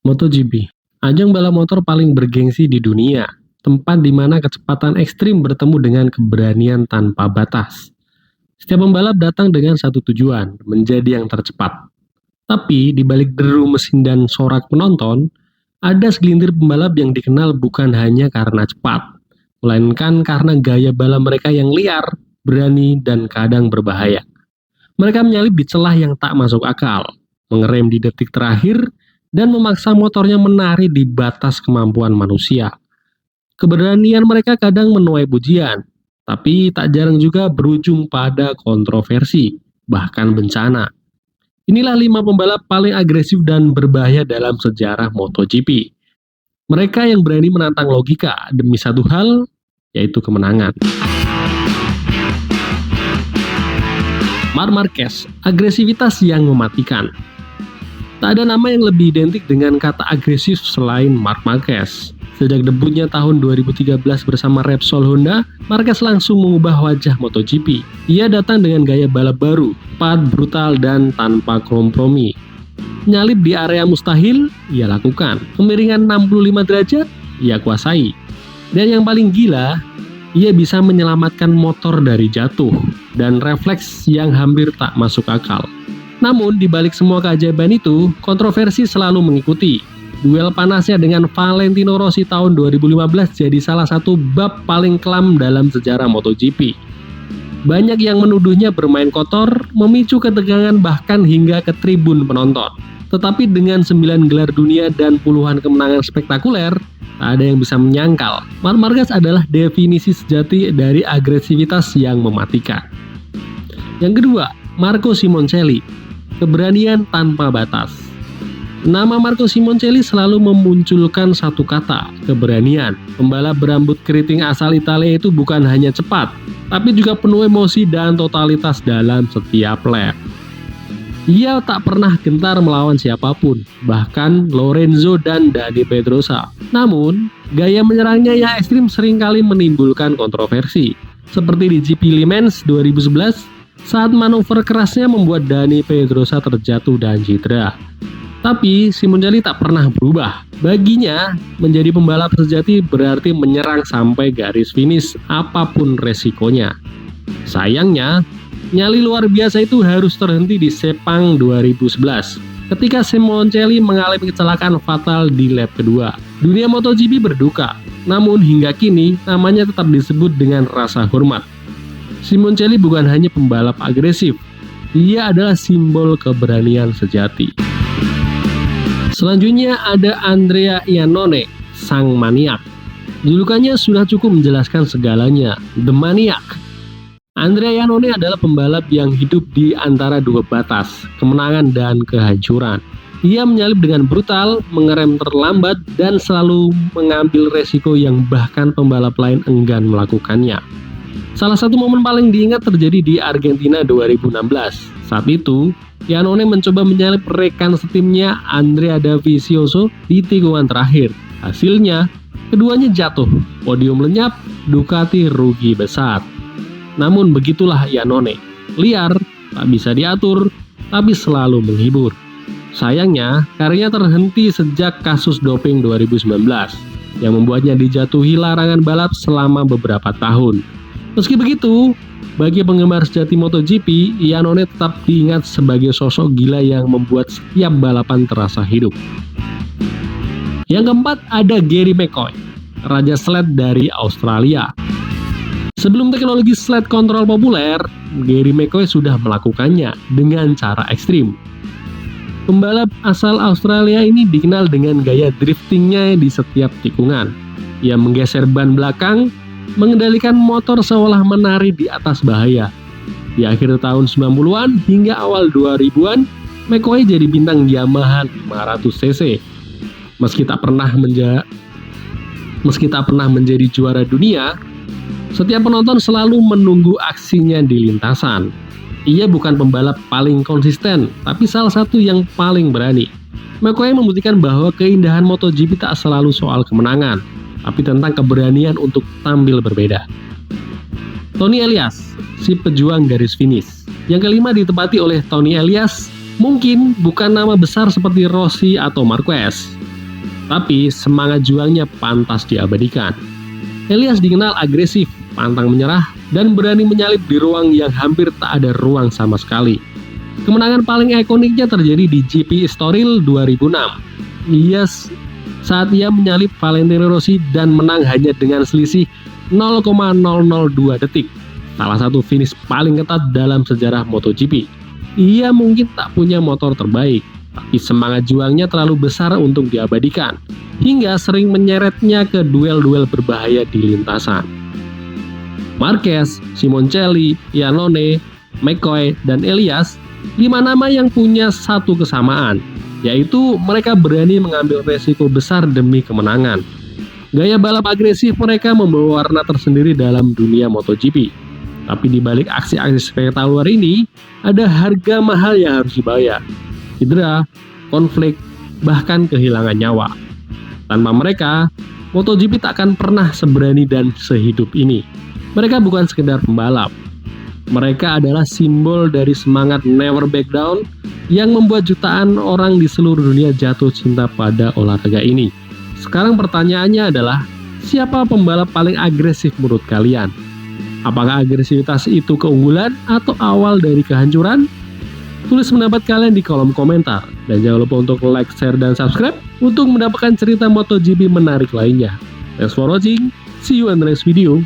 MotoGP, ajang balap motor paling bergengsi di dunia, tempat di mana kecepatan ekstrim bertemu dengan keberanian tanpa batas. Setiap pembalap datang dengan satu tujuan, menjadi yang tercepat. Tapi di balik deru mesin dan sorak penonton, ada segelintir pembalap yang dikenal bukan hanya karena cepat, melainkan karena gaya balap mereka yang liar, berani, dan kadang berbahaya. Mereka menyalip di celah yang tak masuk akal, mengerem di detik terakhir, dan memaksa motornya menari di batas kemampuan manusia. Keberanian mereka kadang menuai pujian, tapi tak jarang juga berujung pada kontroversi, bahkan bencana. Inilah 5 pembalap paling agresif dan berbahaya dalam sejarah MotoGP. Mereka yang berani menantang logika demi satu hal, yaitu kemenangan. Marc Marquez, agresivitas yang mematikan. Tak ada nama yang lebih identik dengan kata agresif selain Marc Marquez. Sejak debutnya tahun 2013 bersama Repsol Honda, Marquez langsung mengubah wajah MotoGP. Ia datang dengan gaya balap baru, cepat, brutal, dan tanpa kompromi. Nyalip di area mustahil, ia lakukan. Kemiringan 65 derajat, ia kuasai. Dan yang paling gila, ia bisa menyelamatkan motor dari jatuh, dan refleks yang hampir tak masuk akal. Namun, di balik semua keajaiban itu, kontroversi selalu mengikuti. Duel panasnya dengan Valentino Rossi tahun 2015 jadi salah satu bab paling kelam dalam sejarah MotoGP. Banyak yang menuduhnya bermain kotor, memicu ketegangan bahkan hingga ke tribun penonton. Tetapi dengan 9 gelar dunia dan puluhan kemenangan spektakuler, tak ada yang bisa menyangkal. Marc Marquez adalah definisi sejati dari agresivitas yang mematikan. Yang kedua, Marco Simoncelli, keberanian tanpa batas. Nama Marco Simoncelli selalu memunculkan satu kata, keberanian. Pembalap berambut keriting asal Italia itu bukan hanya cepat, tapi juga penuh emosi dan totalitas dalam setiap lap. Ia tak pernah gentar melawan siapapun, bahkan Lorenzo dan Dani Pedrosa. Namun, gaya menyerangnya yang ekstrim seringkali menimbulkan kontroversi. Seperti di GP Le Mans 2011, saat manuver kerasnya membuat Dani Pedrosa terjatuh dan cedera. Tapi Simoncelli tak pernah berubah. Baginya, menjadi pembalap sejati berarti menyerang sampai garis finish apapun resikonya. Sayangnya, nyali luar biasa itu harus terhenti di Sepang 2011 ketika Simoncelli mengalami kecelakaan fatal di lap kedua. Dunia MotoGP berduka, namun hingga kini namanya tetap disebut dengan rasa hormat. Simoncelli bukan hanya pembalap agresif, dia adalah simbol keberanian sejati. Selanjutnya ada Andrea Iannone, sang maniak. Julukannya sudah cukup menjelaskan segalanya, The Maniac. Andrea Iannone adalah pembalap yang hidup di antara dua batas, kemenangan dan kehancuran. Ia menyalip dengan brutal, mengerem terlambat, dan selalu mengambil resiko yang bahkan pembalap lain enggan melakukannya. Salah satu momen paling diingat terjadi di Argentina 2016. Saat itu, Iannone mencoba menyalip rekan setimnya Andrea Dovizioso di tikungan terakhir. Hasilnya, keduanya jatuh, podium lenyap, Ducati rugi besar. Namun begitulah Iannone, liar, tak bisa diatur, tapi selalu menghibur. Sayangnya, karirnya terhenti sejak kasus doping 2019, yang membuatnya dijatuhi larangan balap selama beberapa tahun. Meski begitu, bagi penggemar sejati MotoGP, Iannone tetap diingat sebagai sosok gila yang membuat setiap balapan terasa hidup. Yang keempat ada Gary McCoy, raja sled dari Australia. Sebelum teknologi sled kontrol populer, Gary McCoy sudah melakukannya dengan cara ekstrim. Pembalap asal Australia ini dikenal dengan gaya driftingnya di setiap tikungan. Ia menggeser ban belakang, mengendalikan motor seolah menari di atas bahaya. Di akhir tahun 90-an hingga awal 2000-an, McCoy jadi bintang Yamaha 500cc. Meski tak pernah menjadi juara dunia, setiap penonton selalu menunggu aksinya di lintasan. Ia bukan pembalap paling konsisten, tapi salah satu yang paling berani. McCoy membuktikan bahwa keindahan MotoGP tak selalu soal kemenangan, tapi tentang keberanian untuk tampil berbeda. Tony Elias, si pejuang garis finish. Yang kelima ditempati oleh Tony Elias, mungkin bukan nama besar seperti Rossi atau Marquez, Tapi semangat juangnya pantas diabadikan. Elias dikenal agresif, pantang menyerah, dan berani menyalip di ruang yang hampir tak ada ruang sama sekali. Kemenangan paling ikoniknya terjadi di GP Estoril 2006. Saat ia menyalip Valentino Rossi dan menang hanya dengan selisih 0,002 detik. Salah satu finish paling ketat dalam sejarah MotoGP. Ia mungkin tak punya motor terbaik, tapi semangat juangnya terlalu besar untuk diabadikan, hingga sering menyeretnya ke duel-duel berbahaya di lintasan. Marquez, Simoncelli, Iannone, McCoy, dan Elias, 5 nama yang punya satu kesamaan, yaitu mereka berani mengambil resiko besar demi kemenangan. Gaya balap agresif mereka membawa warna tersendiri dalam dunia MotoGP. Tapi di balik aksi-aksi spektakuler ini, ada harga mahal yang harus dibayar. Cedera, konflik, bahkan kehilangan nyawa. Tanpa mereka, MotoGP tak akan pernah seberani dan sehidup ini. Mereka bukan sekedar pembalap. Mereka adalah simbol dari semangat never back down yang membuat jutaan orang di seluruh dunia jatuh cinta pada olahraga ini. Sekarang pertanyaannya adalah, siapa pembalap paling agresif menurut kalian? Apakah agresivitas itu keunggulan atau awal dari kehancuran? Tulis pendapat kalian di kolom komentar. Dan jangan lupa untuk like, share, dan subscribe untuk mendapatkan cerita MotoGP menarik lainnya. Thanks for watching. See you in the next video.